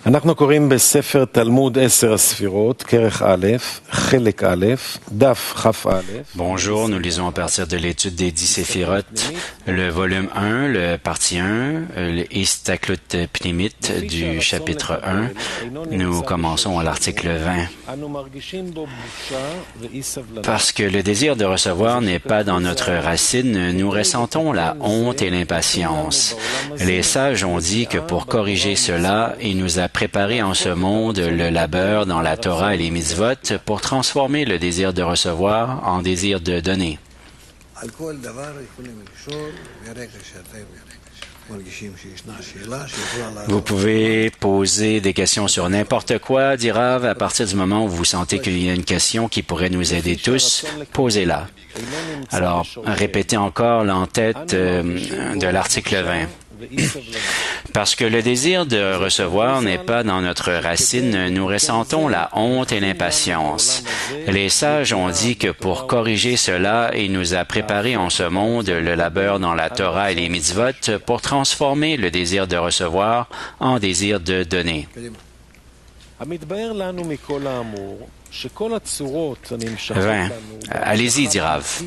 אנחנו קוראים בספר תלמוד 10 הספירות, כרך א', חלק א', דף כ"א. Bonjour, nous lisons à partir de l'étude des 10 séphirotes, le volume 1, le partie 1, le Istaklut Pnimit du chapitre 1. Nous commençons à l'article 20. Parce que le désir de recevoir n'est pas dans notre racine, nous ressentons la honte et l'impatience. Les sages ont dit que pour corriger cela, il nous a préparé en ce monde le labeur dans la Torah et les mitzvot pour transformer le désir de recevoir en désir de donner. Vous pouvez poser des questions sur n'importe quoi, dit Rav, à partir du moment où vous sentez qu'il y a une question qui pourrait nous aider tous, posez-la. Alors, répétez encore l'entête de l'article 20. Parce que le désir de recevoir n'est pas dans notre racine, nous ressentons la honte et l'impatience. Les sages ont dit que pour corriger cela, il nous a préparé en ce monde le labeur dans la Torah et les mitzvot pour transformer le désir de recevoir en désir de donner. 20. Allez-y, dit Rav.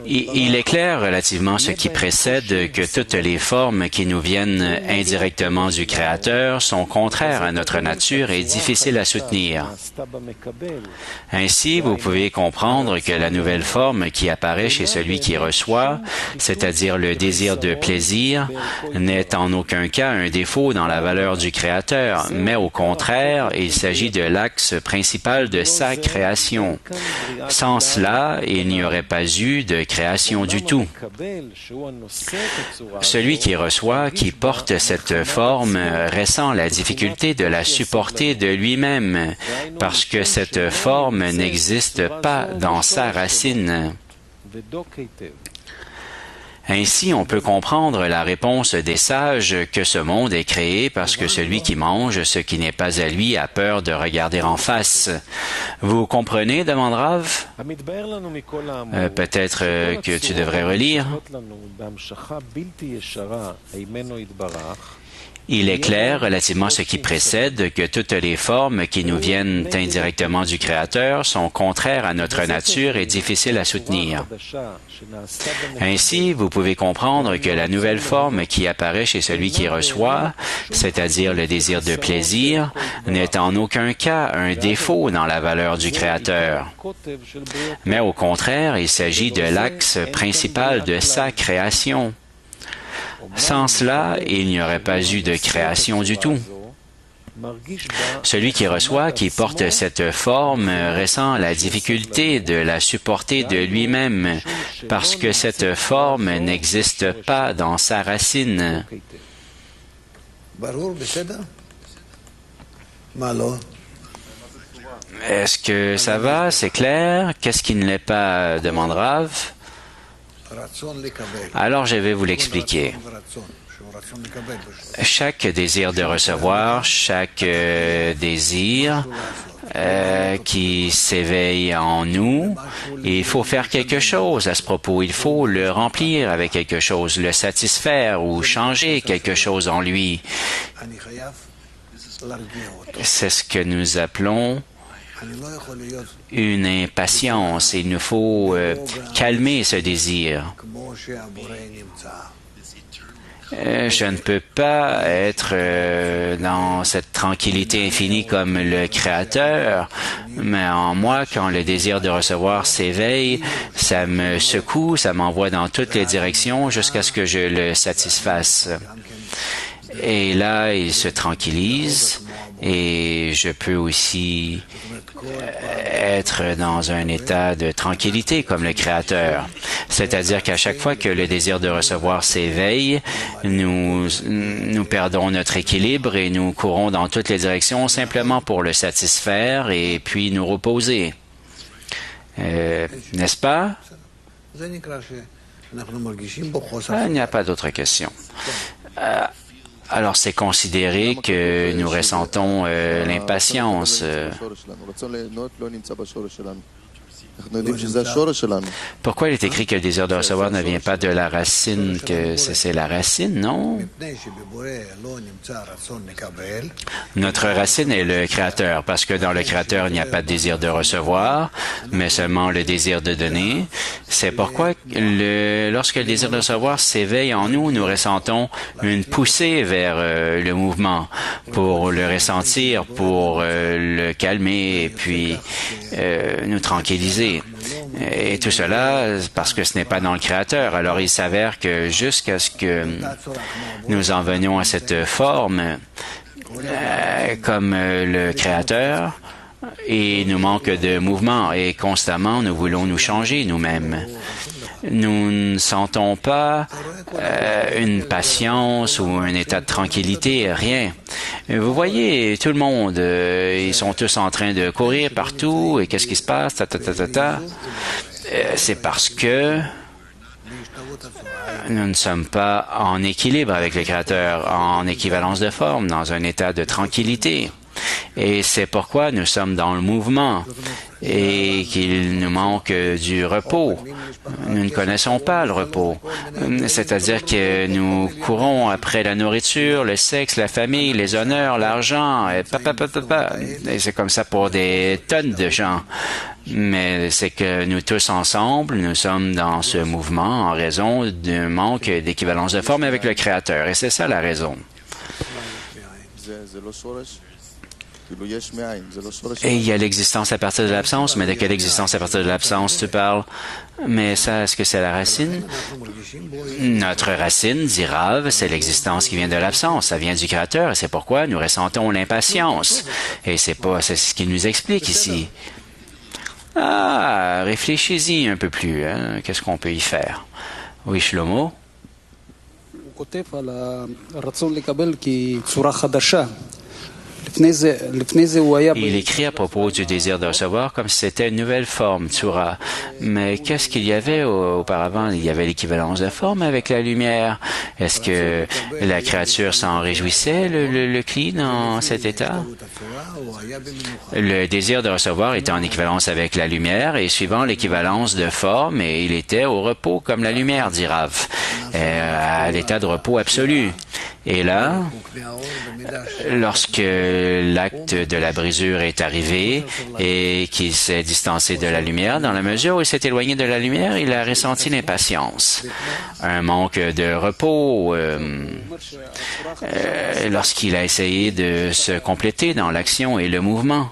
Il est clair relativement ce qui précède que toutes les formes qui nous viennent indirectement du Créateur sont contraires à notre nature et difficiles à soutenir. Ainsi, vous pouvez comprendre que la nouvelle forme qui apparaît chez celui qui reçoit, c'est-à-dire le désir de plaisir, n'est en aucun cas un défaut dans la valeur du Créateur, mais au contraire, il s'agit de l'axe principal de sa création. Sans cela, il n'y aurait pas eu de création du tout. Celui qui reçoit, qui porte cette forme, ressent la difficulté de la supporter de lui-même, parce que cette forme n'existe pas dans sa racine. Ainsi, on peut comprendre la réponse des sages que ce monde est créé parce que celui qui mange ce qui n'est pas à lui a peur de regarder en face. Vous comprenez, demande Rav? Peut-être que tu devrais relire. Il est clair, relativement à ce qui précède, que toutes les formes qui nous viennent indirectement du Créateur sont contraires à notre nature et difficiles à soutenir. Ainsi, vous pouvez comprendre que la nouvelle forme qui apparaît chez celui qui reçoit, c'est-à-dire le désir de plaisir, n'est en aucun cas un défaut dans la valeur du Créateur. Mais au contraire, il s'agit de l'axe principal de sa création. Sans cela, il n'y aurait pas eu de création du tout. Celui qui reçoit, qui porte cette forme, ressent la difficulté de la supporter de lui-même, parce que cette forme n'existe pas dans sa racine. Est-ce que ça va? C'est clair? Qu'est-ce qui ne l'est pas? Demande Rav. Alors je vais vous l'expliquer. Chaque désir de recevoir, chaque désir qui s'éveille en nous, il faut faire quelque chose à ce propos. Il faut le remplir avec quelque chose, le satisfaire ou changer quelque chose en lui. C'est ce que nous appelons une impatience. Il nous faut calmer ce désir. Je ne peux pas être dans cette tranquillité infinie comme le Créateur, mais en moi, quand le désir de recevoir s'éveille, ça me secoue, ça m'envoie dans toutes les directions jusqu'à ce que je le satisfasse. Et là, il se tranquillise et je peux aussi être dans un état de tranquillité comme le Créateur. C'est-à-dire qu'à chaque fois que le désir de recevoir s'éveille, nous perdons notre équilibre et nous courons dans toutes les directions simplement pour le satisfaire et puis nous reposer. N'est-ce pas? Il n'y a pas d'autres questions. Alors, c'est considéré que nous ressentons l'impatience. Pourquoi il est écrit que le désir de recevoir ne vient pas de la racine, que c'est la racine, non? Notre racine est le Créateur, parce que dans le Créateur, il n'y a pas de désir de recevoir, mais seulement le désir de donner. C'est pourquoi lorsque le désir de recevoir s'éveille en nous, nous ressentons une poussée vers le mouvement pour le ressentir, pour le calmer et puis nous tranquilliser. Et tout cela parce que ce n'est pas dans le Créateur. Alors il s'avère que jusqu'à ce que nous en venions à cette forme comme le Créateur, il nous manque de mouvement et constamment nous voulons nous changer nous-mêmes. Nous ne sentons pas une patience ou un état de tranquillité, rien. Vous voyez, tout le monde, ils sont tous en train de courir partout, et qu'est-ce qui se passe? C'est parce que nous ne sommes pas en équilibre avec le Créateur, en équivalence de forme, dans un état de tranquillité. Et c'est pourquoi nous sommes dans le mouvement et qu'il nous manque du repos. Nous ne connaissons pas le repos. C'est-à-dire que nous courons après la nourriture, le sexe, la famille, les honneurs, l'argent, et c'est comme ça pour des tonnes de gens. Mais c'est que nous tous ensemble, nous sommes dans ce mouvement en raison d'un manque d'équivalence de forme avec le Créateur. Et c'est ça la raison. Et il y a l'existence à partir de l'absence, mais de quelle existence à partir de l'absence tu parles? Mais ça, est-ce que c'est la racine? Notre racine, dit Rav, c'est l'existence qui vient de l'absence, ça vient du Créateur, et c'est pourquoi nous ressentons l'impatience. Et c'est ce qu'il nous explique ici. Ah, réfléchis-y un peu plus, hein? Qu'est-ce qu'on peut y faire? Oui, Shlomo? Il écrit à propos du désir de recevoir comme si c'était une nouvelle forme, Tzura. Mais qu'est-ce qu'il y avait auparavant? Il y avait l'équivalence de forme avec la lumière. Est-ce que la créature s'en réjouissait, le Kli, dans cet état? Le désir de recevoir était en équivalence avec la lumière et suivant l'équivalence de forme, et il était au repos comme la lumière, dit Rav, à l'état de repos absolu. Et là, lorsque l'acte de la brisure est arrivé et qu'il s'est distancé de la lumière, dans la mesure où il s'est éloigné de la lumière, il a ressenti l'impatience, un manque de repos lorsqu'il a essayé de se compléter dans l'action et le mouvement.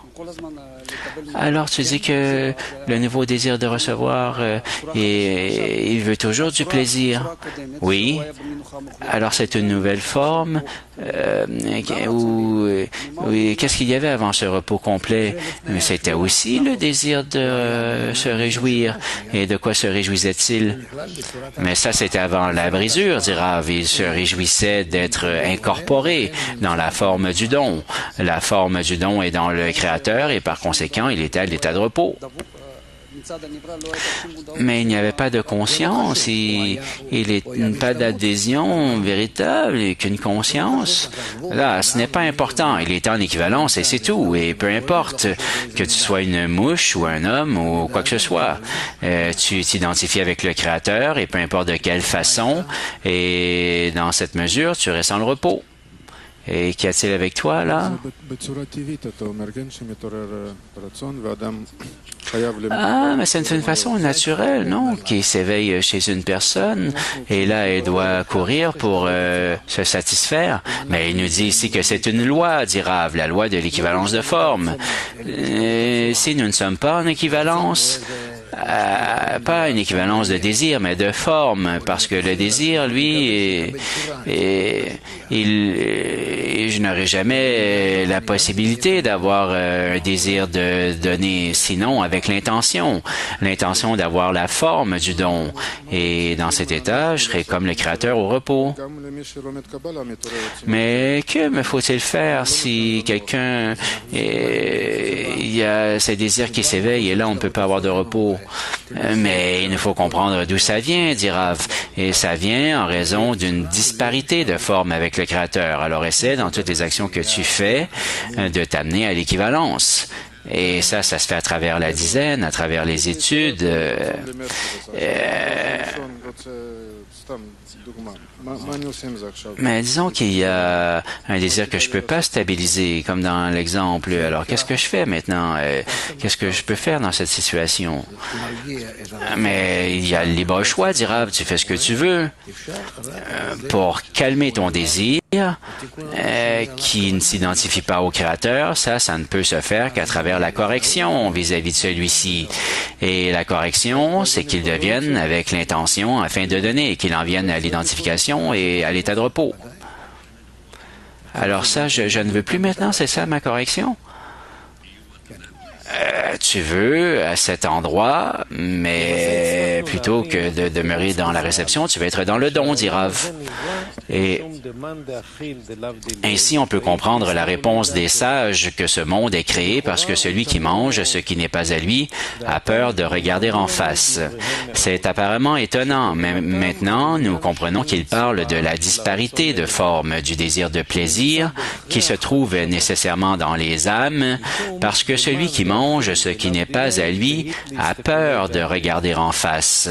Alors, tu dis que le nouveau désir de recevoir, il veut toujours du plaisir. Oui. Alors, c'est une nouvelle forme. Qu'est-ce qu'il y avait avant ce repos complet? C'était aussi le désir de se réjouir. Et de quoi se réjouissait-il? Mais ça, c'était avant la brisure, dit Rav. Il se réjouissait d'être incorporé dans la forme du don. La forme du don est dans le Créateur et par conséquent, il était à l'état de repos. Mais il n'y avait pas de conscience, il n'est pas d'adhésion véritable, qu'une conscience. Là, ce n'est pas important. Il est en équivalence et c'est tout. Et peu importe que tu sois une mouche ou un homme ou quoi que ce soit, tu t'identifies avec le Créateur et peu importe de quelle façon. Et dans cette mesure, tu ressens le repos. Et qu'y a-t-il avec toi, là? Ah, mais c'est une façon naturelle, non? Qui s'éveille chez une personne, et là, elle doit courir pour se satisfaire. Mais il nous dit ici que c'est une loi, dit Rav, la loi de l'équivalence de forme. Si nous ne sommes pas en équivalence, pas une équivalence de désir, mais de forme, parce que le désir, lui, je n'aurais jamais la possibilité d'avoir un désir de donner, sinon avec l'intention d'avoir la forme du don. Et dans cet état, je serai comme le Créateur au repos. Mais que me faut-il faire si quelqu'un, il y a ces désirs qui s'éveillent et là, on ne peut pas avoir de repos? Mais il nous faut comprendre d'où ça vient, dit Rav. Et ça vient en raison d'une disparité de forme avec le Créateur. Alors essaie, dans toutes les actions que tu fais, de t'amener à l'équivalence. Et ça se fait à travers la dizaine, à travers les études. Mais disons qu'il y a un désir que je peux pas stabiliser, comme dans l'exemple. Alors, qu'est-ce que je fais maintenant? Qu'est-ce que je peux faire dans cette situation? Mais il y a le libre choix, dit Rav. Tu fais ce que tu veux pour calmer ton désir qui ne s'identifie pas au Créateur. Ça ne peut se faire qu'à travers la correction vis-à-vis de celui-ci. Et la correction, c'est qu'il devienne avec l'intention afin de donner, qu'il en vienne à l'identification et à l'état de repos. Alors ça, je ne veux plus maintenant, c'est ça ma correction? Tu veux à cet endroit, mais plutôt que de demeurer dans la réception, tu veux être dans le don, dit Rav. Et ainsi, on peut comprendre la réponse des sages que ce monde est créé parce que celui qui mange ce qui n'est pas à lui a peur de regarder en face. C'est apparemment étonnant, mais maintenant, nous comprenons qu'il parle de la disparité de forme du désir de plaisir qui se trouve nécessairement dans les âmes parce que celui qui mange ce qui n'est pas à lui a peur de regarder en face.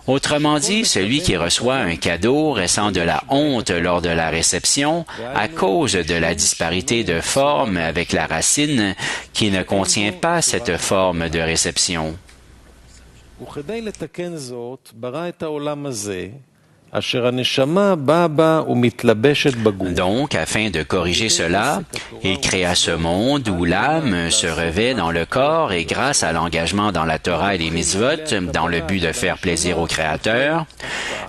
Autrement dit, celui qui reçoit un cadeau ressent de la honte lors de la réception à cause de la disparité de forme avec la racine qui ne contient pas cette forme de réception. Donc, afin de corriger cela, il créa ce monde où l'âme se revêt dans le corps et grâce à l'engagement dans la Torah et les mitzvot, dans le but de faire plaisir au Créateur,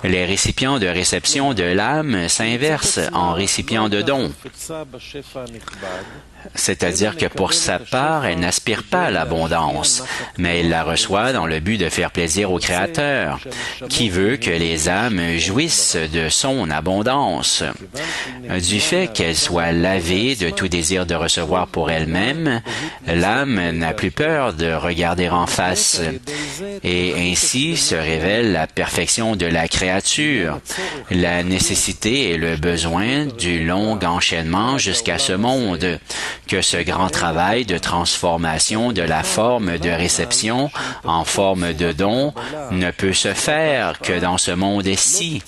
les récipients de réception de l'âme s'inversent en récipients de dons. C'est-à-dire que pour sa part, elle n'aspire pas à l'abondance, mais elle la reçoit dans le but de faire plaisir au Créateur, qui veut que les âmes jouissent de son abondance. Du fait qu'elle soit lavée de tout désir de recevoir pour elle-même, l'âme n'a plus peur de regarder en face, et ainsi se révèle la perfection de la créature, la nécessité et le besoin du long enchaînement jusqu'à ce monde, que ce grand travail de transformation de la forme de réception en forme de don ne peut se faire que dans ce monde-ci,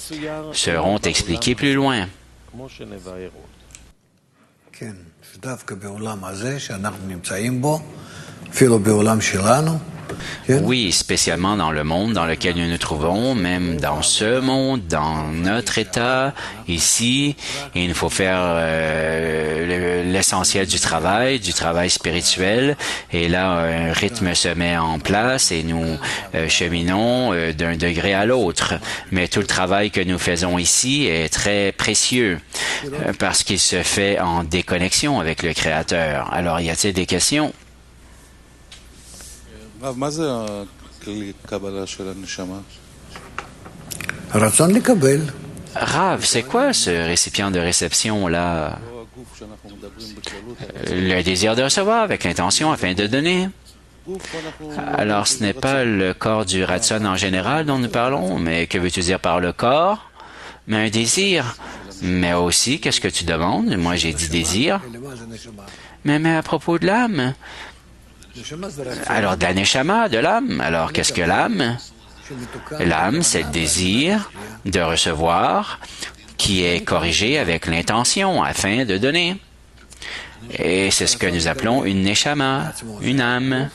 seront expliqués plus loin. Oui, spécialement dans le monde dans lequel nous nous trouvons, même dans ce monde, dans notre état, ici, il nous faut faire l'essentiel du travail spirituel, et là, un rythme se met en place et nous cheminons d'un degré à l'autre. Mais tout le travail que nous faisons ici est très précieux parce qu'il se fait en déconnexion avec le Créateur. Alors, y a-t-il des questions? Rav, c'est quoi ce récipient de réception-là? Le désir de recevoir avec l'intention afin de donner. Alors, ce n'est pas le corps du Ratson en général dont nous parlons, mais que veux-tu dire par le corps? Mais un désir. Mais aussi, qu'est-ce que tu demandes? Moi, j'ai dit désir. Mais à propos de l'âme? Alors, de la neshama, de l'âme. Alors, qu'est-ce que l'âme? L'âme, c'est le désir de recevoir qui est corrigé avec l'intention afin de donner. Et c'est ce que nous appelons une neshama, une âme.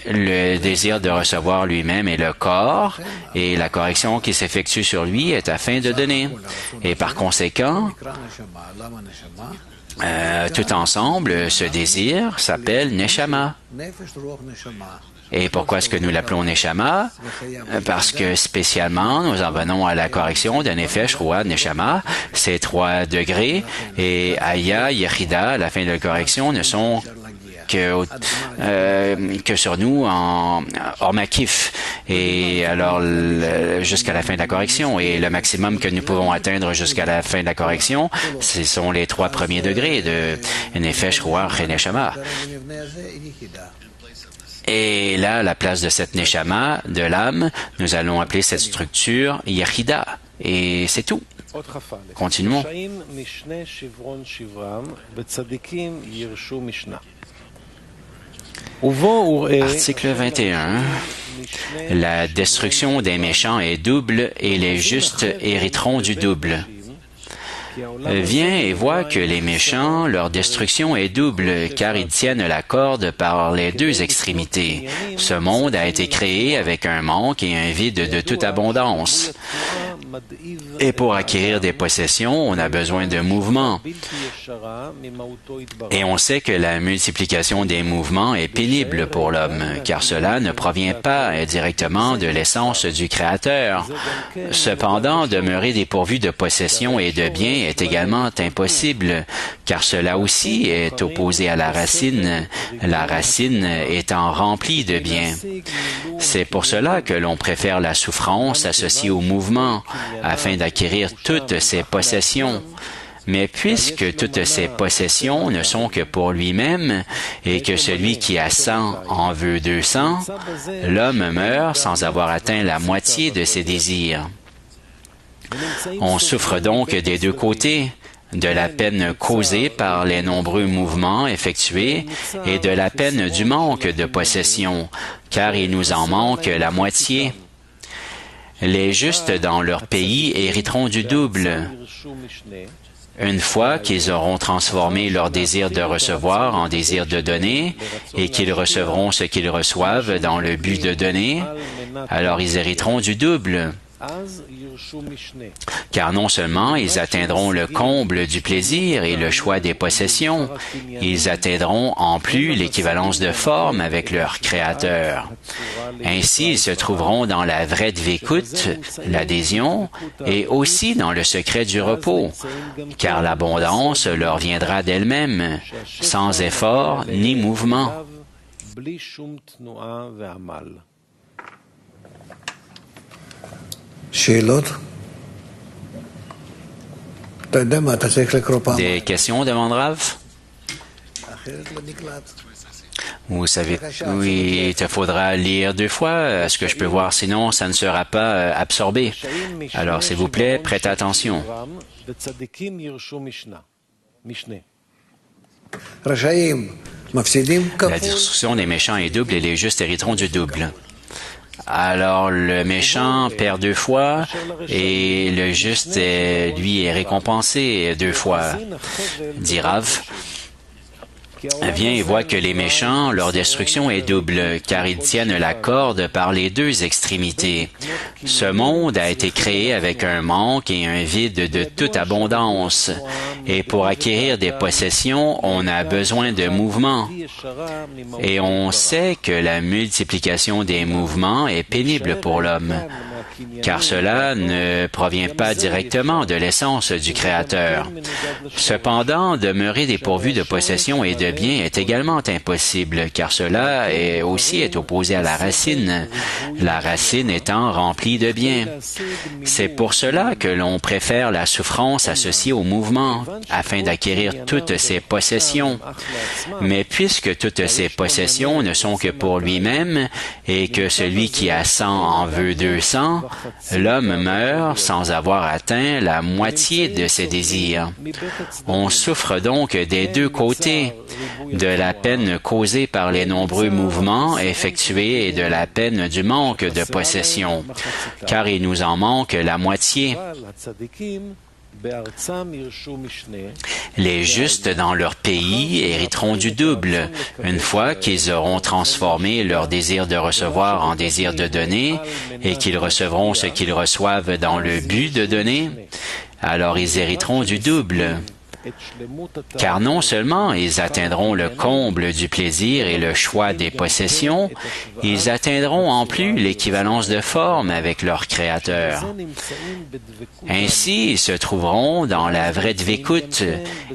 Le désir de recevoir lui-même est le corps, et la correction qui s'effectue sur lui est afin de donner. Et par conséquent, tout ensemble, ce désir s'appelle neshama. Et pourquoi est-ce que nous l'appelons neshama? Parce que spécialement, nous en venons à la correction de nefesh, ruah, neshama, ces 3 degrés, et aya, yechida, à la fin de la correction, ne sont que sur nous en hors makif, et alors jusqu'à la fin de la correction, et le maximum que nous pouvons atteindre jusqu'à la fin de la correction, ce sont les 3 premiers degrés de nefesh, ruah et neshama. Et là, à la place de cette neshama, de l'âme, nous allons appeler cette structure yechida, et c'est tout. Continuons. Article 21. La destruction des méchants est double et les justes hériteront du double. Viens et vois que les méchants, leur destruction est double, car ils tiennent la corde par les deux extrémités. Ce monde a été créé avec un manque et un vide de toute abondance. Et pour acquérir des possessions, on a besoin de mouvements. Et on sait que la multiplication des mouvements est pénible pour l'homme, car cela ne provient pas directement de l'essence du Créateur. Cependant, demeurer dépourvu de possessions et de biens est également impossible, car cela aussi est opposé à la racine étant remplie de biens. C'est pour cela que l'on préfère la souffrance associée au mouvement, afin d'acquérir toutes ses possessions. Mais puisque toutes ces possessions ne sont que pour lui-même, et que celui qui a 100 en veut 200, l'homme meurt sans avoir atteint la moitié de ses désirs. On souffre donc des deux côtés, de la peine causée par les nombreux mouvements effectués et de la peine du manque de possession, car il nous en manque la moitié. Les justes dans leur pays hériteront du double. Une fois qu'ils auront transformé leur désir de recevoir en désir de donner et qu'ils recevront ce qu'ils reçoivent dans le but de donner, alors ils hériteront du double. Car non seulement ils atteindront le comble du plaisir et le choix des possessions, ils atteindront en plus l'équivalence de forme avec leur Créateur. Ainsi, ils se trouveront dans la vraie dvékut, l'adhésion, et aussi dans le secret du repos, car l'abondance leur viendra d'elle-même, sans effort ni mouvement. Des questions, demande Rav? Vous savez, oui, il te faudra lire 2 fois, est-ce que je peux voir, sinon ça ne sera pas absorbé. Alors, s'il vous plaît, prêtez attention. La destruction des méchants est double et les justes hériteront du double. Alors, le méchant perd 2 fois et le juste, lui, est récompensé 2 fois. Dit Rav. Viens et vois que les méchants, leur destruction est double, car ils tiennent la corde par les deux extrémités. Ce monde a été créé avec un manque et un vide de toute abondance. Et pour acquérir des possessions, on a besoin de mouvements. Et on sait que la multiplication des mouvements est pénible pour l'homme, car cela ne provient pas directement de l'essence du Créateur. Cependant, demeurer dépourvu de possessions et de biens est également impossible, car cela aussi est opposé à la racine étant remplie de biens. C'est pour cela que l'on préfère la souffrance associée au mouvement, afin d'acquérir toutes ses possessions. Mais puisque toutes ces possessions ne sont que pour lui-même, et que celui qui a 100 en veut 200, l'homme meurt sans avoir atteint la moitié de ses désirs. On souffre donc des deux côtés, de la peine causée par les nombreux mouvements effectués et de la peine du manque de possession, car il nous en manque la moitié. Les justes dans leur pays hériteront du double, une fois qu'ils auront transformé leur désir de recevoir en désir de donner et qu'ils recevront ce qu'ils reçoivent dans le but de donner, alors ils hériteront du double. Car non seulement ils atteindront le comble du plaisir et le choix des possessions, ils atteindront en plus l'équivalence de forme avec leur Créateur. Ainsi, ils se trouveront dans la vraie dvékut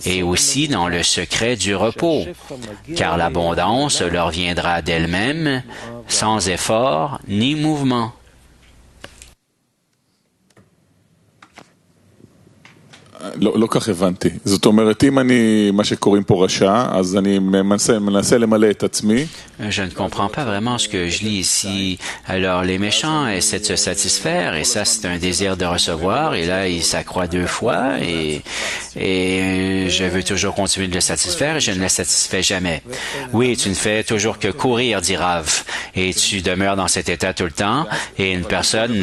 et aussi dans le secret du repos, car l'abondance leur viendra d'elle-même, sans effort ni mouvement. לא כך הבנתי. זאת אומרת, אם אני, מה שקוראים פה רשע, אז אני מנסה למלא את עצמי. Je ne comprends pas vraiment ce que je lis ici. Alors, les méchants essaient de se satisfaire, et ça, c'est un désir de recevoir, et là, il s'accroît deux fois, et je veux toujours continuer de le satisfaire, et je ne le satisfais jamais. Oui, tu ne fais toujours que courir, dit Rav, et tu demeures dans cet état tout le temps, et une personne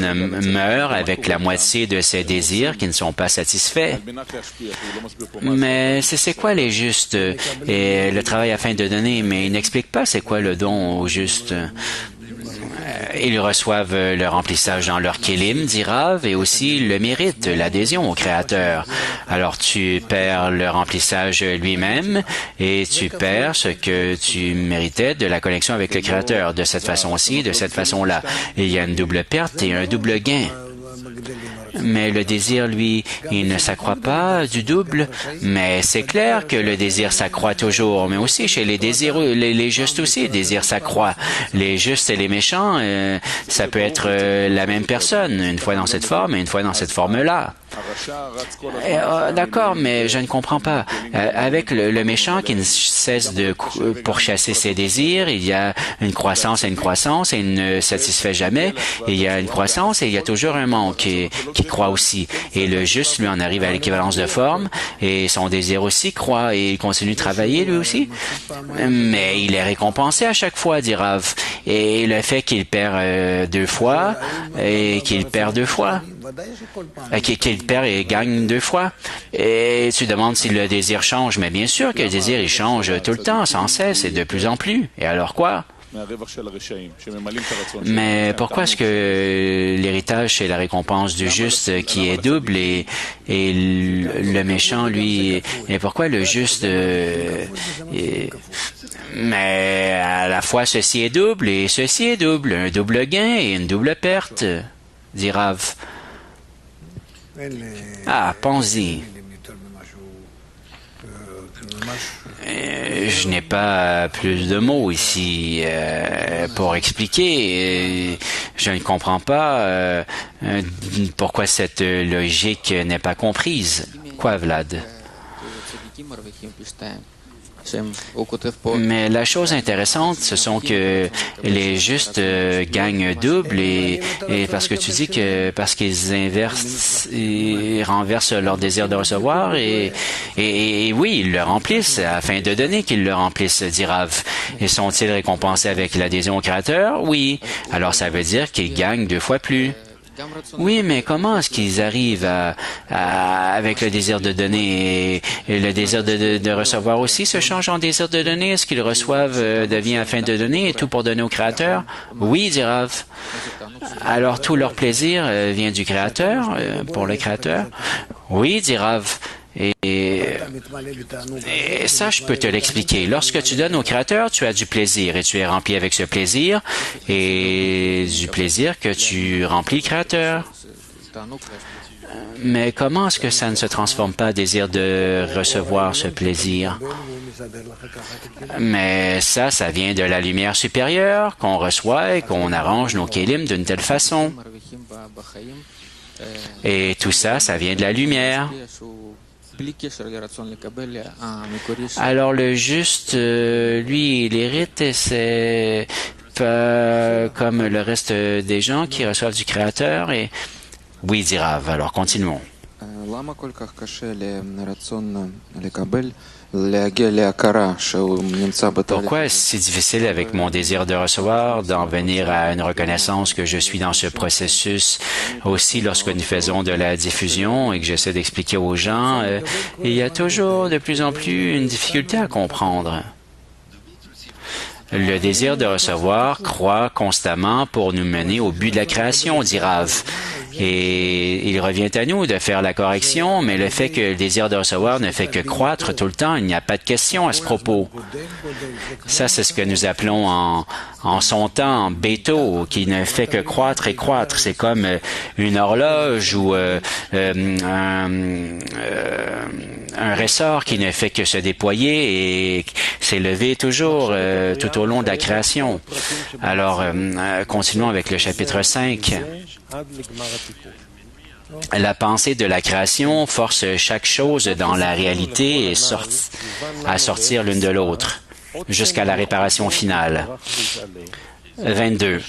meurt avec la moitié de ses désirs qui ne sont pas satisfaits. Mais c'est quoi les justes et le travail afin de donner, mais il n'explique pas c'est quoi le don aux justes. Ils reçoivent le remplissage dans leur kélim, dit Rav, et aussi le mérite, l'adhésion au Créateur. Alors tu perds le remplissage lui-même et tu perds ce que tu méritais de la connexion avec le Créateur. De cette façon-ci, de cette façon-là. Il y a une double perte et un double gain. Mais le désir, lui, il ne s'accroît pas du double. Mais c'est clair que le désir s'accroît toujours. Mais aussi, chez les désirs, les justes aussi, le désir s'accroît. Les justes et les méchants, ça peut être la même personne, une fois dans cette forme et une fois dans cette forme-là. D'accord, mais je ne comprends pas. Avec le méchant qui ne cesse de pourchasser ses désirs, il y a une croissance et il ne satisfait jamais. Il y a une croissance et il y a toujours un manque qui croît aussi. Et le juste, lui, en arrive à l'équivalence de forme et son désir aussi croît et il continue de travailler lui aussi. Mais il est récompensé à chaque fois, dit Rav. Et le fait qu'il perd deux fois et qu'il perd deux fois. Qu'il perd et gagne deux fois. Et tu demandes si le désir change. Mais bien sûr que le désir, il change tout le temps, sans cesse et de plus en plus. Et alors quoi? Mais pourquoi est-ce que l'héritage, c'est la récompense du juste qui est double et le méchant, lui, et pourquoi le juste... mais à la fois, ceci est double et ceci est double. Un double gain et une double perte, dit Rav. Ah, pense-y. Je n'ai pas plus de mots ici pour expliquer. Je ne comprends pas pourquoi cette logique n'est pas comprise. Quoi, Vlad? Mais la chose intéressante, ce sont que les justes gagnent double et parce que tu dis que parce qu'ils ils renversent leur désir de recevoir et oui, ils le remplissent afin de donner qu'ils le remplissent, dit Rav. Et sont-ils récompensés avec l'adhésion au Créateur? Oui. Alors ça veut dire qu'ils gagnent deux fois plus. Oui, mais comment est-ce qu'ils arrivent avec le désir de donner et le désir de recevoir aussi se change en désir de donner? Est-ce qu'ils reçoivent devient afin de donner et tout pour donner au Créateur? Oui, dit Rav. Alors tout leur plaisir vient du Créateur, pour le Créateur? Oui, dit Rav. Et ça, je peux te l'expliquer. Lorsque tu donnes au Créateur, tu as du plaisir et tu es rempli avec ce plaisir et du plaisir que tu remplis le Créateur. Mais comment est-ce que ça ne se transforme pas en désir de recevoir ce plaisir? Mais ça vient de la lumière supérieure qu'on reçoit et qu'on arrange nos kélim d'une telle façon. Et tout ça vient de la lumière. Alors le juste, lui, il hérite et c'est pas comme le reste des gens qui reçoivent du Créateur. Et oui, dit Rav. Alors continuons. Pourquoi est-ce si difficile avec mon désir de recevoir d'en venir à une reconnaissance que je suis dans ce processus aussi lorsque nous faisons de la diffusion et que j'essaie d'expliquer aux gens, il y a toujours de plus en plus une difficulté à comprendre. Le désir de recevoir croît constamment pour nous mener au but de la création, dit Rav. Et il revient à nous de faire la correction, mais le fait que le désir de recevoir ne fait que croître tout le temps, il n'y a pas de question à ce propos. Ça, c'est ce que nous appelons en son temps, béto, qui ne fait que croître et croître. C'est comme une horloge ou un ressort qui ne fait que se déployer et s'élever toujours tout au long de la création. Alors, continuons avec le chapitre 5. La pensée de la création force chaque chose dans la réalité à sortir l'une de l'autre, jusqu'à la réparation finale. 22.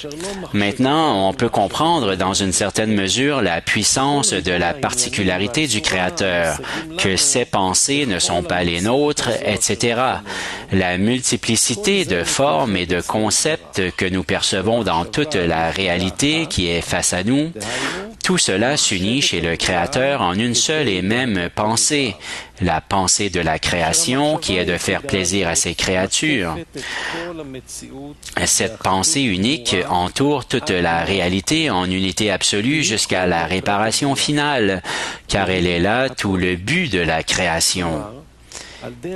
Maintenant, on peut comprendre dans une certaine mesure la puissance de la particularité du Créateur, que ses pensées ne sont pas les nôtres, etc. La multiplicité de formes et de concepts que nous percevons dans toute la réalité qui est face à nous, tout cela s'unit chez le Créateur en une seule et même pensée, la pensée de la création qui est de faire plaisir à ses créatures. Cette pensée unique entoure toute la réalité en unité absolue jusqu'à la réparation finale, car elle est là tout le but de la création.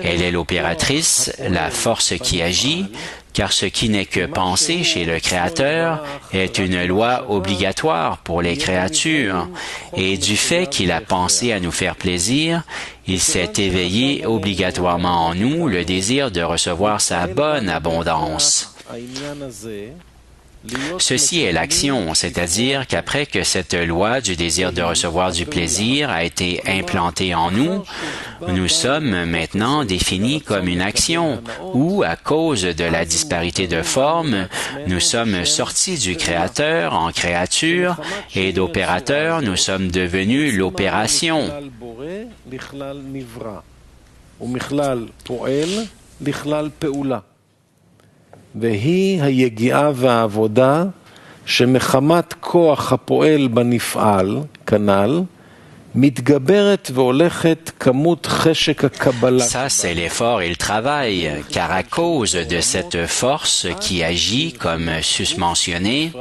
Elle est l'opératrice, la force qui agit, car ce qui n'est que pensée chez le Créateur est une loi obligatoire pour les créatures, et du fait qu'il a pensé à nous faire plaisir, il s'est éveillé obligatoirement en nous le désir de recevoir sa bonne abondance. Ceci est l'action, c'est-à-dire qu'après que cette loi du désir de recevoir du plaisir a été implantée en nous, nous sommes maintenant définis comme une action, où, à cause de la disparité de formes, nous sommes sortis du Créateur en créature, et d'opérateur, nous sommes devenus l'opération. והיא היגיעה והעבודה שמחמת כוח הפועל בנפעל, כנ"ל, מתגברת והולכת כמות חשק הקבלה. Ça, c'est l'effort et le travail, car à cause de cette force qui agit comme susmentionné,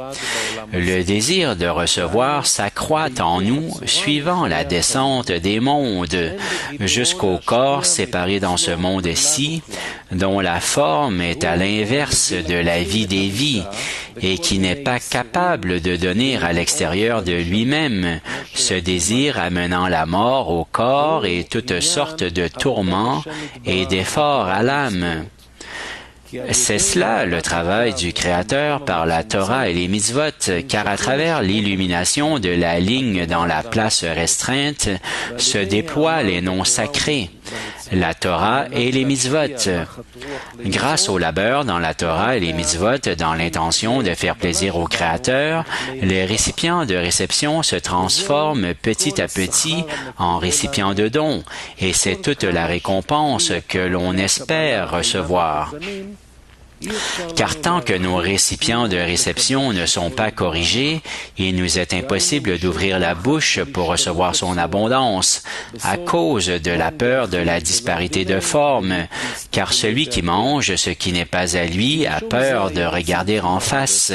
le désir de recevoir s'accroît en nous suivant la descente des mondes, jusqu'au corps séparé dans ce monde-ci, dont la forme est à l'inverse de la vie des vies, et qui n'est pas capable de donner à l'extérieur de lui-même ce désir amenant la mort au corps et toutes sortes de tourments et d'efforts à l'âme. C'est cela le travail du Créateur par la Torah et les mitzvot, car à travers l'illumination de la ligne dans la place restreinte se déploient les noms sacrés, la Torah et les mitzvot. Grâce au labeur dans la Torah et les mitzvot dans l'intention de faire plaisir au Créateur, les récipients de réception se transforment petit à petit en récipients de dons, et c'est toute la récompense que l'on espère recevoir. Car tant que nos récipients de réception ne sont pas corrigés, il nous est impossible d'ouvrir la bouche pour recevoir son abondance, à cause de la peur de la disparité de forme, car celui qui mange ce qui n'est pas à lui a peur de regarder en face.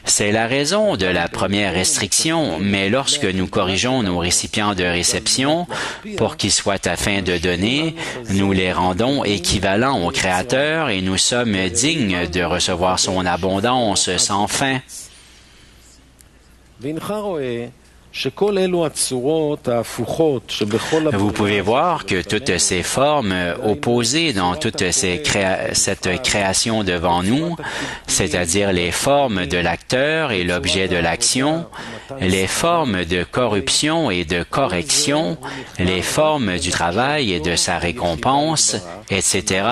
C'est la raison de la première restriction, mais lorsque nous corrigeons nos récipients de réception, pour qu'ils soient afin de donner, nous les rendons équivalents au Créateur et nous sommes dignes de recevoir son abondance sans fin. Vous pouvez voir que toutes ces formes opposées dans toute cette création devant nous, c'est-à-dire les formes de l'acteur et l'objet de l'action, les formes de corruption et de correction, les formes du travail et de sa récompense, etc.,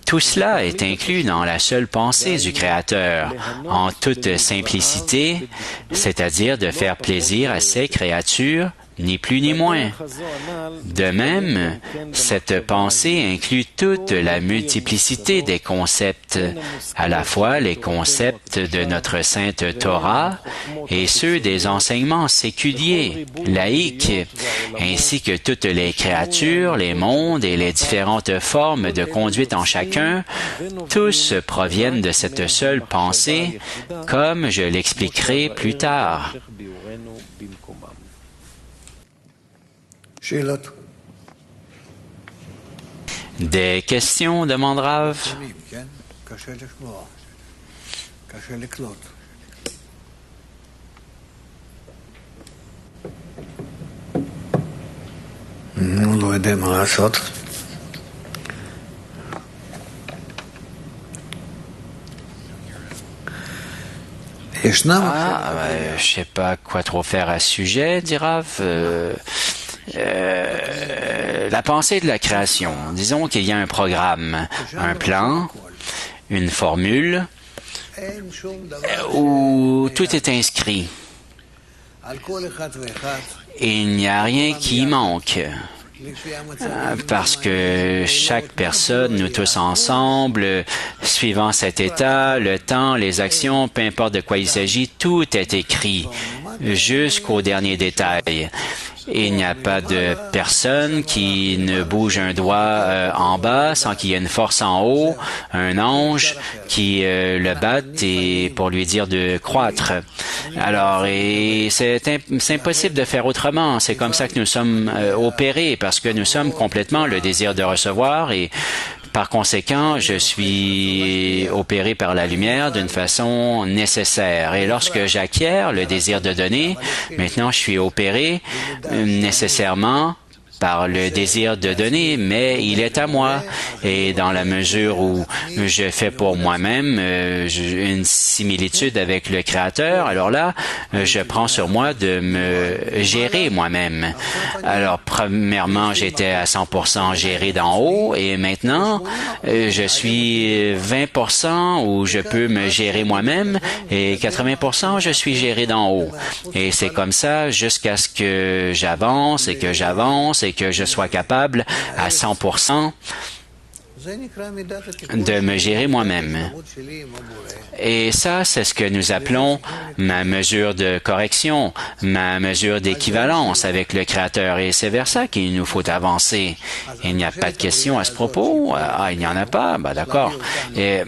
tout cela est inclus dans la seule pensée du Créateur, en toute simplicité, c'est-à-dire de faire plaisir à ses créatures, ni plus ni moins. De même, cette pensée inclut toute la multiplicité des concepts, à la fois les concepts de notre sainte Torah et ceux des enseignements séculiers, laïques, ainsi que toutes les créatures, les mondes et les différentes formes de conduite en chacun, tous proviennent de cette seule pensée, comme je l'expliquerai plus tard. Des questions, demande Rav? לא יודע מה לעשות. Je sais pas quoi trop faire à ce sujet, dit Rav. La pensée de la création. Disons qu'il y a un programme, un plan, une formule où tout est inscrit. Et il n'y a rien qui manque. Parce que chaque personne, nous tous ensemble, suivant cet état, le temps, les actions, peu importe de quoi il s'agit, tout est écrit jusqu'au dernier détail. Et il n'y a pas de personne qui ne bouge un doigt en bas sans qu'il y ait une force en haut, un ange qui le batte et pour lui dire de croître. Alors, et c'est impossible de faire autrement. C'est comme ça que nous sommes opérés parce que nous sommes complètement le désir de recevoir et par conséquent, je suis opéré par la lumière d'une façon nécessaire. Et lorsque j'acquiers le désir de donner, maintenant je suis opéré nécessairement par le désir de donner, mais il est à moi. Et dans la mesure où je fais pour moi-même une similitude avec le Créateur, alors là, je prends sur moi de me gérer moi-même. Alors, premièrement, j'étais à 100% géré d'en haut et maintenant, je suis 20% où je peux me gérer moi-même et 80% je suis géré d'en haut. Et c'est comme ça jusqu'à ce que j'avance et que j'avance et que je sois capable à 100% de me gérer moi-même. Et ça, c'est ce que nous appelons ma mesure de correction, ma mesure d'équivalence avec le Créateur. Et c'est vers ça qu'il nous faut avancer. Il n'y a pas de question à ce propos? Ah, il n'y en a pas? Ben, d'accord. Et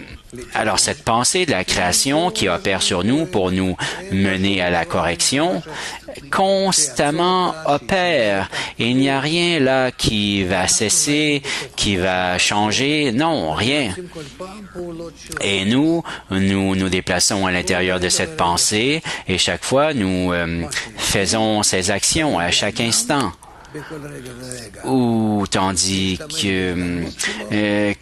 alors, cette pensée de la création qui opère sur nous pour nous mener à la correction, constamment opère. Il n'y a rien là qui va cesser, qui va changer. Non, rien. Et nous déplaçons à l'intérieur de cette pensée et chaque fois, nous faisons ces actions à chaque instant. Ou tandis que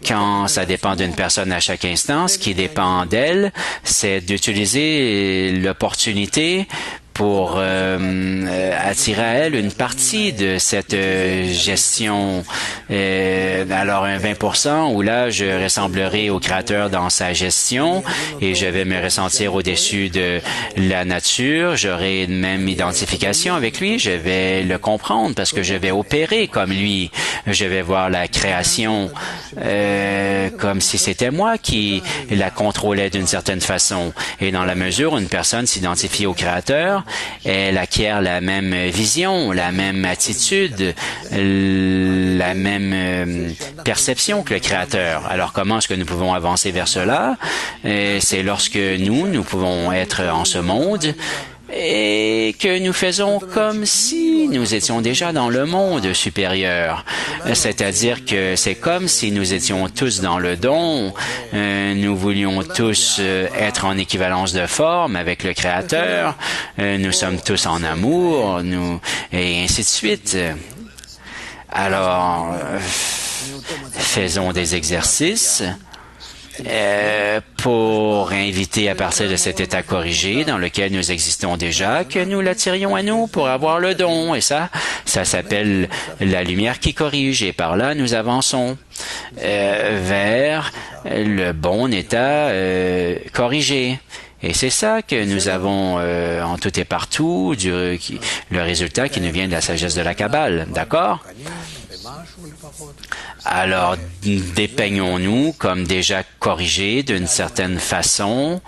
quand ça dépend d'une personne à chaque instant, ce qui dépend d'elle, c'est d'utiliser l'opportunité pour attirer à elle une partie de cette gestion. Alors un 20% où là, je ressemblerai au Créateur dans sa gestion et je vais me ressentir au-dessus de la nature. J'aurai une même identification avec lui. Je vais le comprendre parce que je vais opérer comme lui. Je vais voir la création comme si c'était moi qui la contrôlait d'une certaine façon. Et dans la mesure où une personne s'identifie au Créateur, elle acquiert la même vision, la même attitude, la même perception que le Créateur. Alors, comment est-ce que nous pouvons avancer vers cela? C'est lorsque nous pouvons être en ce monde et que nous faisons comme si nous étions déjà dans le monde supérieur. C'est-à-dire que c'est comme si nous étions tous dans le don, nous voulions tous être en équivalence de forme avec le Créateur, nous sommes tous en amour, et ainsi de suite. Alors, faisons des exercices pour inviter à partir de cet état corrigé dans lequel nous existons déjà, que nous l'attirions à nous pour avoir le don. Et ça s'appelle la lumière qui corrige. Et par là, nous avançons vers le bon état corrigé. Et c'est ça que nous avons en tout et partout, le résultat qui nous vient de la sagesse de la Kabbale. D'accord? Alors, dépeignons-nous comme déjà corrigés d'une certaine façon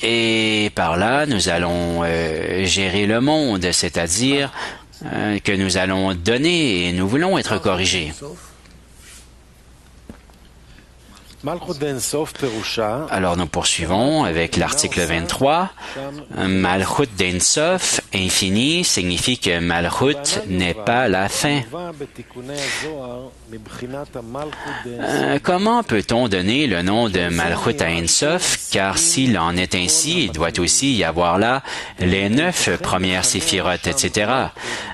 et par là, nous allons gérer le monde, c'est-à-dire que nous allons donner et nous voulons être corrigés. Alors nous poursuivons avec l'article 23. Malchut d'Ein Sof, infini, signifie que Malchut n'est pas la fin. Comment peut-on donner le nom de Malchut à Ein Sof? Car s'il en est ainsi, il doit aussi y avoir là les 9 premières séphirotes, etc.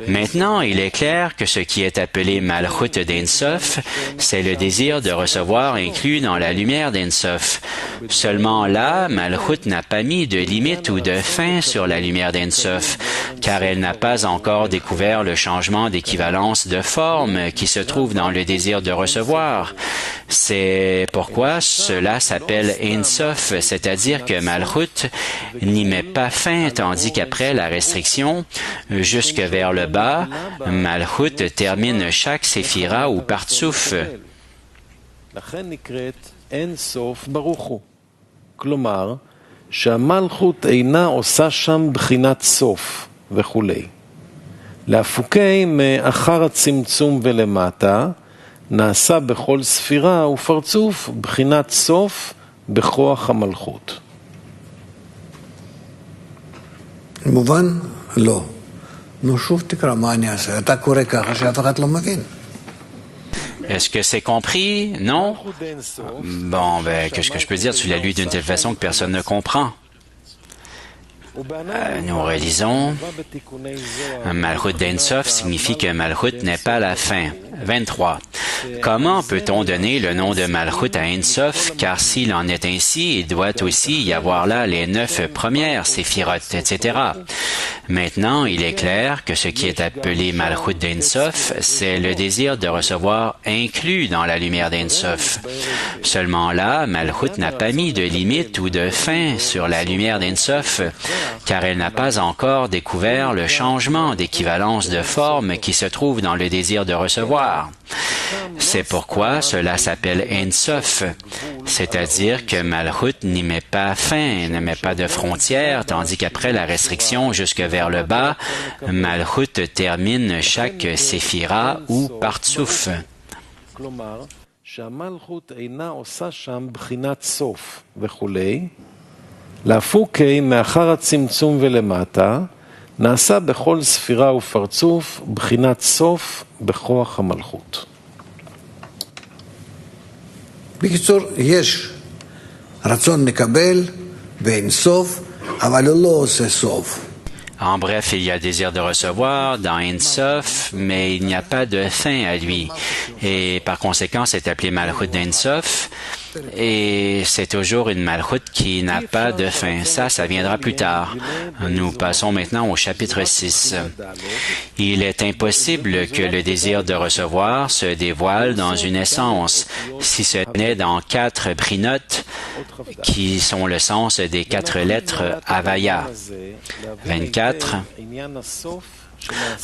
Maintenant, il est clair que ce qui est appelé Malchut d'Ein Sof, c'est le désir de recevoir inclus dans la lumière d'Ein Sof. Seulement là, Malchut n'a pas mis de limite ou de fin sur la lumière d'Ein Sof, car elle n'a pas encore découvert le changement d'équivalence de forme qui se trouve dans le désir de recevoir. C'est pourquoi cela s'appelle Ein Sof, c'est-à-dire que Malchut n'y met pas fin, tandis qu'après la restriction, jusque vers le bas, Malchut termine chaque séphira ou partsouf. כלומר, שהמלכות אינה עושה שם בחינת סוף וכולי. להפוקי מאחר הצמצום ולמטה, נעשה בכל ספירה ופרצוף בחינת סוף בכוח המלכות. מובן? לא. נו שוב תקרא, מה אני אעשה? אתה קורא ככה שאף אחד לא מבין. Est-ce que c'est compris? Non? Bon, ben, qu'est-ce que je peux dire? Tu l'as lu d'une telle façon que personne ne comprend. Nous relisons. Malchut d'Ein Sof signifie que Malchut n'est pas la fin. 23. Comment peut-on donner le nom de Malchut à Ein Sof? Car s'il en est ainsi, il doit aussi y avoir là les 9 premières séphirotes, etc. Maintenant, il est clair que ce qui est appelé Malchut d'Ein Sof, c'est le désir de recevoir inclus dans la lumière d'Ein Sof. Seulement là, Malchut n'a pas mis de limite ou de fin sur la lumière d'Ein Sof, car elle n'a pas encore découvert le changement d'équivalence de forme qui se trouve dans le désir de recevoir. C'est pourquoi cela s'appelle Ein Sof, c'est-à-dire que Malchut n'y met pas fin, ne met pas de frontières, tandis qu'après la restriction jusque vers le bas, Malchut termine chaque séphira ou partsouf. להפוקי מאחר הצמצום ולמטה, נעשה בכל ספירה ופרצוף בחינת סוף בכוח המלכות. בקיצור, יש רצון לקבל ואין סוף, אבל הוא לא עושה סוף. En bref, il y a désir de recevoir dans Ein Sof, mais il n'y a pas de fin à lui. Et par conséquent, c'est appelé Malchut d'Ein Sof. Et c'est toujours une Malchut qui n'a pas de fin. Ça viendra plus tard. Nous passons maintenant au chapitre 6. Il est impossible que le désir de recevoir se dévoile dans une essence, si ce n'est dans 4 prinotes, qui sont le sens des 4 lettres Havaya. 24.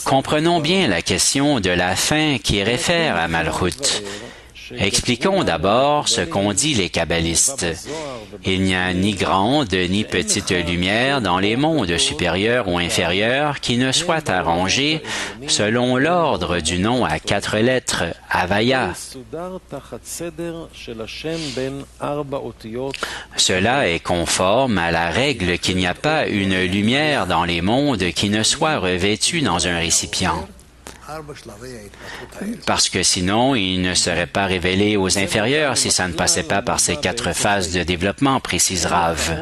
Comprenons bien la question de la fin qui réfère à Malchut. Expliquons d'abord ce qu'ont dit les kabbalistes. Il n'y a ni grande ni petite lumière dans les mondes supérieurs ou inférieurs qui ne soit arrangée selon l'ordre du nom à 4 lettres, Havaya. Cela est conforme à la règle qu'il n'y a pas une lumière dans les mondes qui ne soit revêtue dans un récipient. Parce que sinon, il ne serait pas révélé aux inférieurs si ça ne passait pas par ces 4 phases de développement, précise Rav.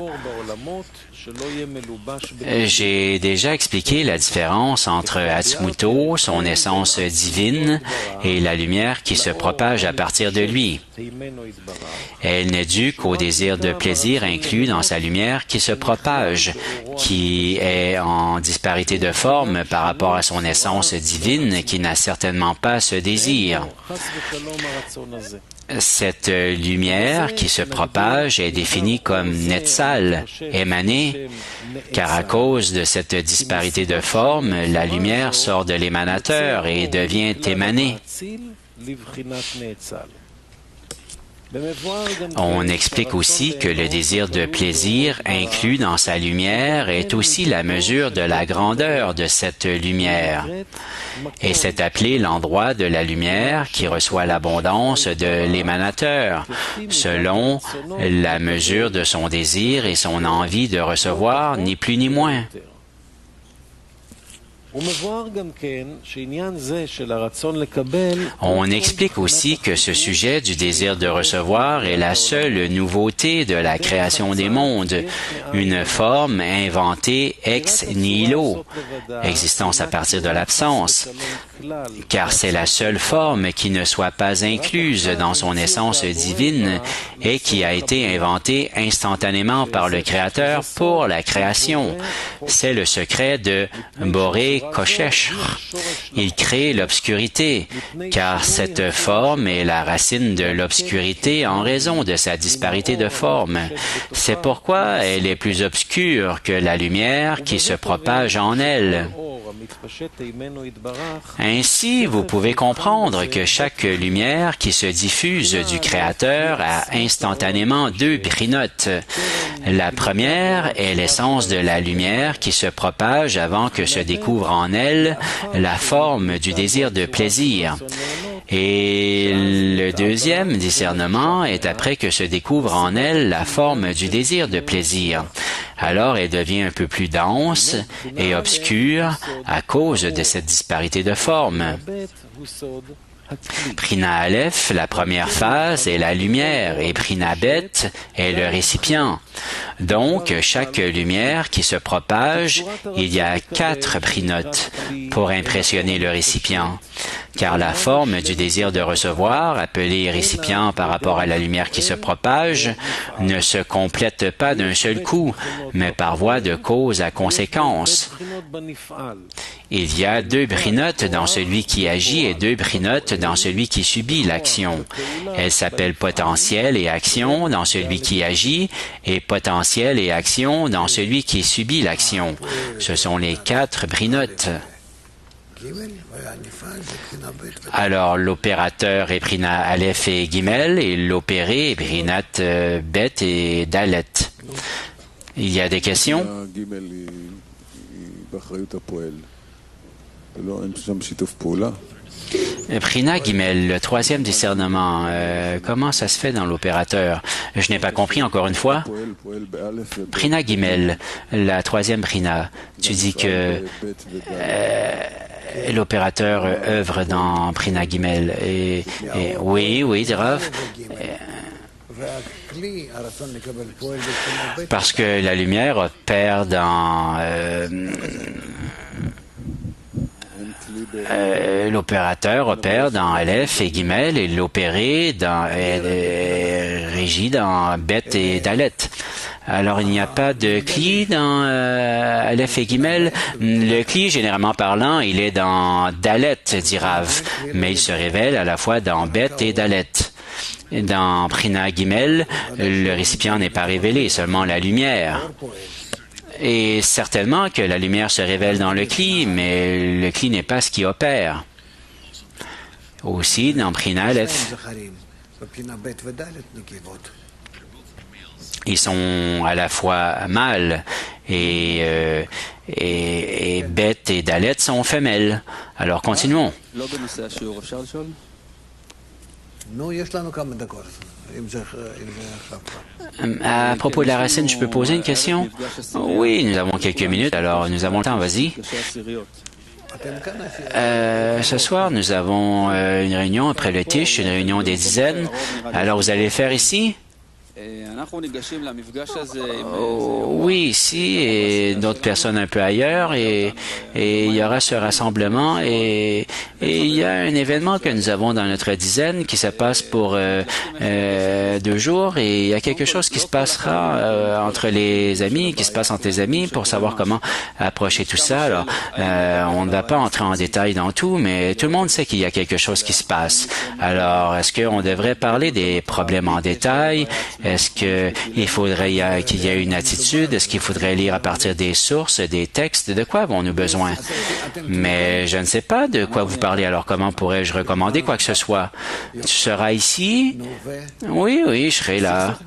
J'ai déjà expliqué la différence entre Atzmuto, son essence divine, et la lumière qui se propage à partir de lui. Elle n'est due qu'au désir de plaisir inclus dans sa lumière qui se propage, qui est en disparité de forme par rapport à son essence divine qui n'a certainement pas ce désir. Cette lumière qui se propage est définie comme Netzal, émanée, car à cause de cette disparité de forme, la lumière sort de l'émanateur et devient émanée. On explique aussi que le désir de plaisir inclus dans sa lumière est aussi la mesure de la grandeur de cette lumière. Et c'est appelé l'endroit de la lumière qui reçoit l'abondance de l'émanateur, selon la mesure de son désir et son envie de recevoir, ni plus ni moins. On explique aussi que ce sujet du désir de recevoir est la seule nouveauté de la création des mondes, une forme inventée ex nihilo, existence à partir de l'absence, car c'est la seule forme qui ne soit pas incluse dans son essence divine et qui a été inventée instantanément par le Créateur pour la création. C'est le secret de Boré Koshesh. Il crée l'obscurité, car cette forme est la racine de l'obscurité en raison de sa disparité de forme. C'est pourquoi elle est plus obscure que la lumière qui se propage en elle. Ainsi, vous pouvez comprendre que chaque lumière qui se diffuse du Créateur a instantanément deux brinotes. La première est l'essence de la lumière qui se propage avant que se découvre en elle la forme du désir de plaisir. Et le deuxième discernement est après que se découvre en elle la forme du désir de plaisir. Alors elle devient un peu plus dense et obscure à cause de cette disparité de forme. Prina Aleph, la première phase, est la lumière et Prina Bet est le récipient. Donc, chaque lumière qui se propage, il y a 4 prinotes pour impressionner le récipient. Car la forme du désir de recevoir, appelée récipient par rapport à la lumière qui se propage, ne se complète pas d'un seul coup, mais par voie de cause à conséquence. Il y a 2 brinotes dans celui qui agit et 2 brinotes dans celui qui subit l'action. Elles s'appellent potentiel et action dans celui qui agit et potentiel et action dans celui qui subit l'action. Ce sont les 4 brinotes. Alors, l'opérateur est Prina Aleph et Gimel, et l'opéré est Prinat Bet et Dalet. Il y a des questions? Prina Gimel, le 3e discernement, comment ça se fait dans l'opérateur? Je n'ai pas compris encore une fois. Prina Gimel, la 3e Prina, tu dis que l'opérateur œuvre dans Prina Gimel. Oui, Rav. Parce que la lumière opère dans l'opérateur opère dans Aleph et Gimel et l'opéré régit dans Bet et Dalet. Alors, il n'y a pas de cli dans Aleph et Gimel. Le cli, généralement parlant, il est dans Dalet, dit Rav, mais il se révèle à la fois dans Bet et Dalet. Dans Prina Gimel, le récipient n'est pas révélé, seulement la lumière. Et certainement que la lumière se révèle dans le cli, mais le cli n'est pas ce qui opère. Aussi, dans Prina Aleph, ils sont à la fois mâles et Bet et Dalet sont femelles. Alors, continuons. À propos de la racine, je peux poser une question? Oui, nous avons quelques minutes, alors nous avons le temps, vas-y. Ce soir, nous avons une réunion après le Tish, une réunion des dizaines. Alors, vous allez le faire ici? Oui, ici et d'autres personnes un peu ailleurs et il y aura ce rassemblement et il y a un événement que nous avons dans notre dizaine qui se passe pour 2 jours et il y a quelque chose qui se passera entre les amis, qui se passe entre les amis pour savoir comment approcher tout ça. Alors, on ne va pas entrer en détail dans tout, mais tout le monde sait qu'il y a quelque chose qui se passe. Alors, est-ce qu'on devrait parler des problèmes en détail? Est-ce qu'il faudrait qu'il y ait une attitude? Est-ce qu'il faudrait lire à partir des sources, des textes? De quoi avons-nous besoin? Mais je ne sais pas de quoi vous parlez, alors comment pourrais-je recommander quoi que ce soit? Tu seras ici? Oui, je serai là.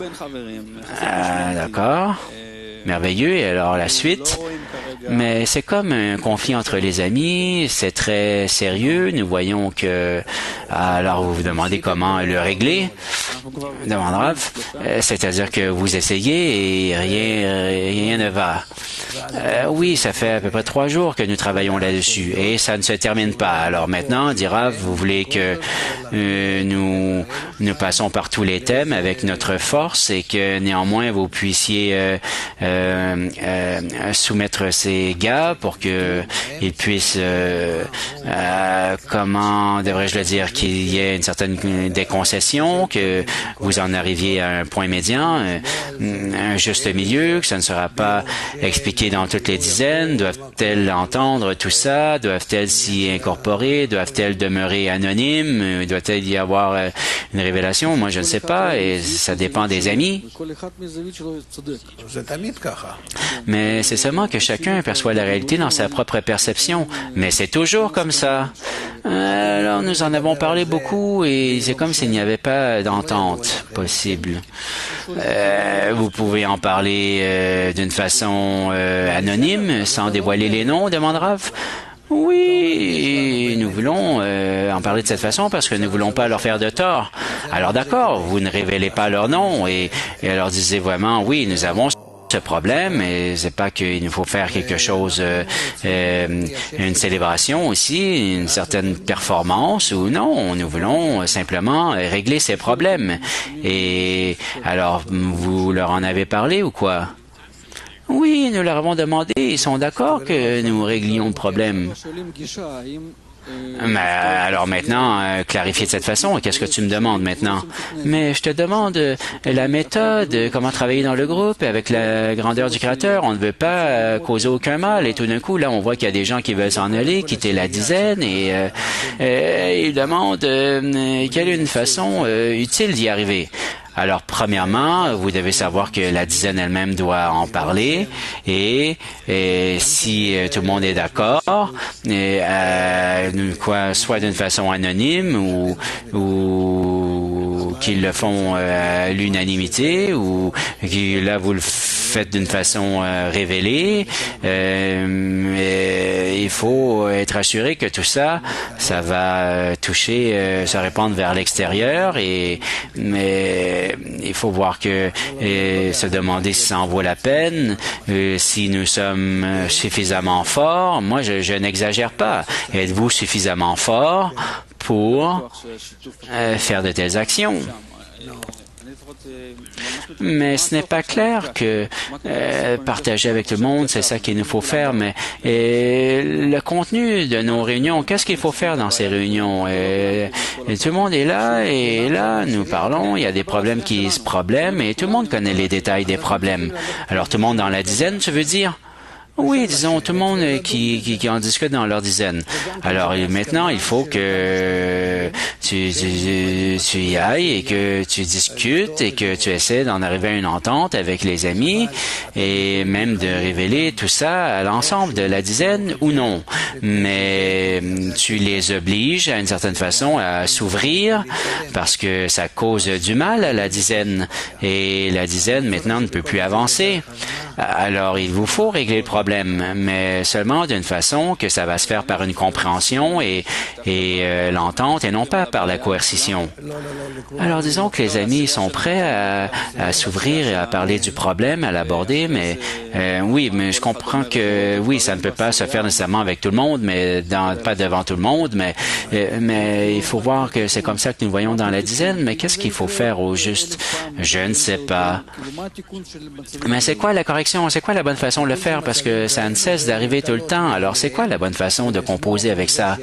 D'accord. Merveilleux. Et alors la suite? Mais c'est comme un conflit entre les amis, c'est très sérieux. Nous voyons que... Alors vous vous demandez comment le régler? Demandera. C'est-à-dire que vous essayez et rien ne va. Oui, ça fait à peu près 3 jours que nous travaillons là-dessus et ça ne se termine pas. Alors maintenant, dit Rav, vous voulez que nous passons par tous les thèmes avec notre force et que néanmoins vous puissiez soumettre ces gars pour que ils puissent, comment devrais-je le dire, qu'il y ait une certaine des concessions, que vous en arriviez à un point médian, un juste milieu, que ça ne sera pas expliqué dans toutes les dizaines. Doivent-elles entendre tout ça? Doivent-elles s'y incorporer? Doivent-elles demeurer anonymes? Doit-il y avoir une révélation? Moi, je ne sais pas, et ça dépend des amis. Mais c'est seulement que chacun perçoit la réalité dans sa propre perception. Mais c'est toujours comme ça. Alors, nous en avons parlé beaucoup et c'est comme s'il n'y avait pas d'entente possible. Vous pouvez en parler d'une façon anonyme, sans dévoiler les noms, demande Rav. Oui, nous voulons en parler de cette façon parce que nous ne voulons pas leur faire de tort. Alors d'accord, vous ne révélez pas leur nom et alors disez vraiment, oui, nous avons ce problème et c'est pas qu'il nous faut faire quelque chose, une célébration aussi, une certaine performance ou non, nous voulons simplement régler ces problèmes. Et alors, vous leur en avez parlé ou quoi? Oui, nous leur avons demandé, ils sont d'accord que nous réglions le problème. Mais alors maintenant, clarifier de cette façon, qu'est-ce que tu me demandes maintenant? Mais je te demande la méthode, comment travailler dans le groupe avec la grandeur du Créateur. On ne veut pas causer aucun mal et tout d'un coup, là, on voit qu'il y a des gens qui veulent s'en aller, quitter la dizaine et ils demandent quelle est une façon utile d'y arriver. Alors, premièrement, vous devez savoir que la dizaine elle-même doit en parler et si tout le monde est d'accord, soit d'une façon anonyme ou qu'ils le font à l'unanimité ou là vous le faites d'une façon révélée. Il faut être assuré que tout ça va toucher, se répandre vers l'extérieur mais il faut voir que se demander si ça en vaut la peine, si nous sommes suffisamment forts. Moi, je n'exagère pas. Êtes-vous suffisamment fort pour faire de telles actions? Mais ce n'est pas clair que partager avec tout le monde, c'est ça qu'il nous faut faire. Mais le contenu de nos réunions, qu'est-ce qu'il faut faire dans ces réunions? Tout le monde est là et là, nous parlons, il y a des problèmes qui se problèment et tout le monde connaît les détails des problèmes. Alors tout le monde dans la dizaine, tu veux dire? Oui, disons, tout le monde qui en discute dans leur dizaine. Alors maintenant, il faut que tu y ailles et que tu discutes et que tu essaies d'en arriver à une entente avec les amis et même de révéler tout ça à l'ensemble de la dizaine ou non. Mais tu les obliges à une certaine façon à s'ouvrir parce que ça cause du mal à la dizaine et la dizaine maintenant ne peut plus avancer. Alors, il vous faut régler le problème, mais seulement d'une façon que ça va se faire par une compréhension et l'entente et non pas par la coercition. Alors, disons que les amis sont prêts à s'ouvrir et à parler du problème, à l'aborder, mais oui, mais je comprends que oui, ça ne peut pas se faire nécessairement avec tout le monde, mais pas devant tout le monde, mais il faut voir que c'est comme ça que nous voyons dans la dizaine, mais qu'est-ce qu'il faut faire au juste? Je ne sais pas. Mais c'est quoi la correction? C'est quoi la bonne façon de le faire? Parce que ça ne cesse d'arriver tout le temps. Alors, c'est quoi la bonne façon de composer avec ça?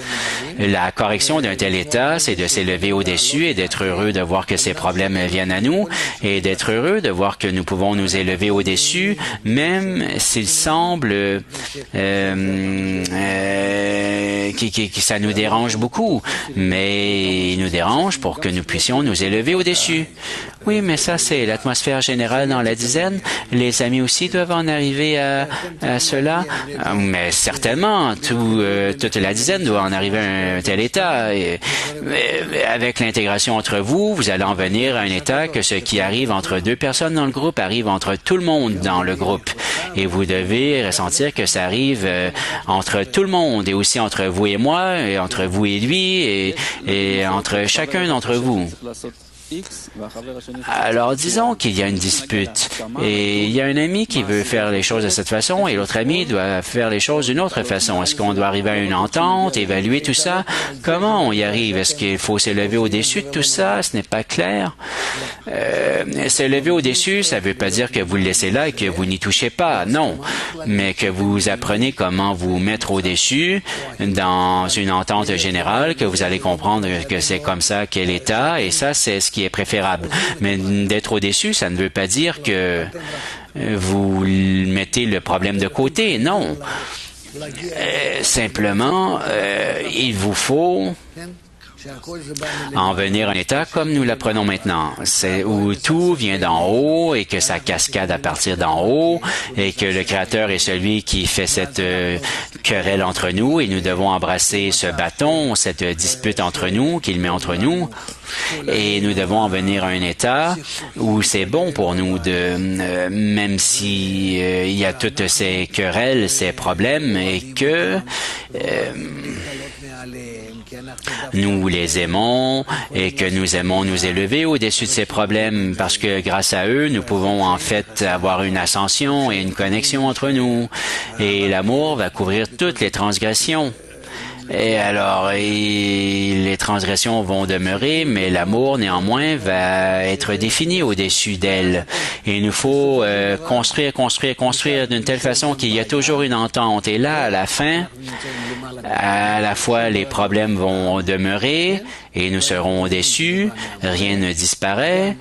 La correction d'un tel état, c'est de s'élever au-dessus et d'être heureux de voir que ces problèmes viennent à nous et d'être heureux de voir que nous pouvons nous élever au-dessus, même s'il semble que ça nous dérange beaucoup. Mais il nous dérange pour que nous puissions nous élever au-dessus. Oui, mais ça, c'est l'atmosphère générale dans la dizaine. Les amis aussi doivent en arriver à cela. Mais certainement, toute la dizaine doit en arriver à un tel état. Et avec l'intégration entre vous, vous allez en venir à un état que ce qui arrive entre deux personnes dans le groupe arrive entre tout le monde dans le groupe. Et vous devez ressentir que ça arrive entre tout le monde et aussi entre vous et moi, et entre vous et lui, et entre chacun d'entre vous. Alors, disons qu'il y a une dispute et il y a un ami qui veut faire les choses de cette façon et l'autre ami doit faire les choses d'une autre façon. Est-ce qu'on doit arriver à une entente, évaluer tout ça? Comment on y arrive? Est-ce qu'il faut s'élever au-dessus de tout ça? Ce n'est pas clair. S'élever au-dessus, ça ne veut pas dire que vous le laissez là et que vous n'y touchez pas. Non. Mais que vous apprenez comment vous mettre au-dessus dans une entente générale, que vous allez comprendre que c'est comme ça qu'est l'État et ça, c'est ce qui est préférable. Mais d'être au-dessus, ça ne veut pas dire que vous mettez le problème de côté. Non. Simplement, il vous faut en venir à un état comme nous l'apprenons maintenant, c'est où tout vient d'en haut et que ça cascade à partir d'en haut et que le Créateur est celui qui fait cette querelle entre nous et nous devons embrasser ce bâton, cette dispute entre nous qu'il met entre nous et nous devons en venir à un état où c'est bon pour nous de, même si il y a toutes ces querelles, ces problèmes et que nous les aimons et que nous aimons nous élever au-dessus de ces problèmes parce que grâce à eux, nous pouvons en fait avoir une ascension et une connexion entre nous. Et l'amour va couvrir toutes les transgressions. Et alors, les transgressions vont demeurer, mais l'amour, néanmoins, va être défini au-dessus d'elles. Et il nous faut construire d'une telle façon qu'il y a toujours une entente. Et là, à la fin, à la fois les problèmes vont demeurer et nous serons déçus, rien ne disparaît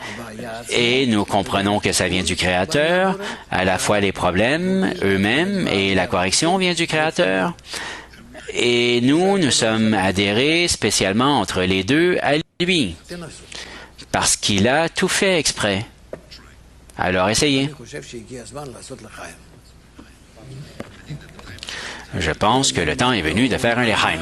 et nous comprenons que ça vient du Créateur. À la fois les problèmes eux-mêmes et la correction vient du Créateur. Et nous sommes adhérés spécialement entre les deux à lui, parce qu'il a tout fait exprès. Alors essayez. Je pense que le temps est venu de faire un Lechaim.